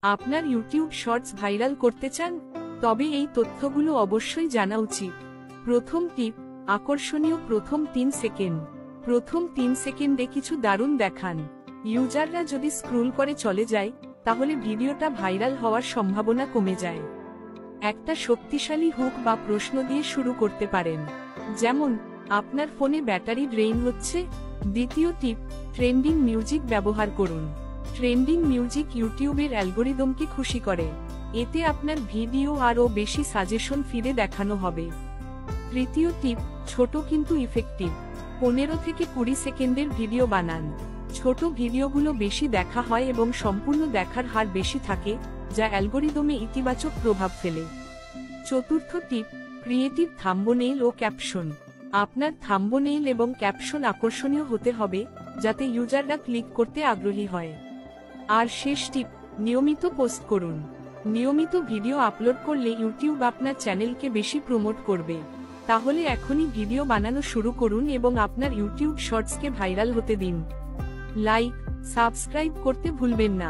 আপনার YouTube shorts viral করতে চান? তবে এই তথ্যগুলো অবশ্যই জানা উচিত। প্রথম টিপ, আকর্ষণীয় প্রথম 3 সেকেন্ড। প্রথম 3 সেকেন্ডে কিছু দারুণ দেখান। ইউজাররা যদি স্ক্রল করে চলে যায়, তাহলে ভিডিওটা ভাইরাল হওয়ার সম্ভাবনা কমে যায়। একটা শক্তিশালী হুক বা প্রশ্ন দিয়ে শুরু করতে পারেন, যেমন আপনার ফোনে ব্যাটারি ড্রেইন হচ্ছে। দ্বিতীয় টিপ, ট্রেন্ডিং মিউজিক ব্যবহার করুন। ট্রেন্ডিং মিউজিক ইউটিউবের অ্যালগরিদমকে খুশি করে। এতে আপনার ভিডিও আরও বেশি সাজেশন ফিরে দেখানো হবে। তৃতীয় টিপ, ছোট কিন্তু ইফেক্টিভ। 15 থেকে 20 সেকেন্ডের ভিডিও বানান। ছোট ভিডিওগুলো বেশি দেখা হয় এবং সম্পূর্ণ দেখার হার বেশি থাকে, যা অ্যালগরিদমে ইতিবাচক প্রভাব ফেলে। চতুর্থ টিপ, ক্রিয়েটিভ থাম্বনেইল ও ক্যাপশন। আপনার থাম্বনেইল এবং ক্যাপশন আকর্ষণীয় হতে হবে, যাতে ইউজাররা ক্লিক করতে আগ্রহী হয়। আর শেষ টিপ, নিয়মিত পোস্ট করুন। নিয়মিত ভিডিও আপলোড করলে ইউটিউব আপনার চ্যানেলকে বেশি প্রমোট করবে। তাহলে এখনই ভিডিও বানানো শুরু করুন এবং আপনার ইউটিউব শর্টসকে ভাইরাল হতে দিন। লাইক, সাবস্ক্রাইব করতে ভুলবেন না।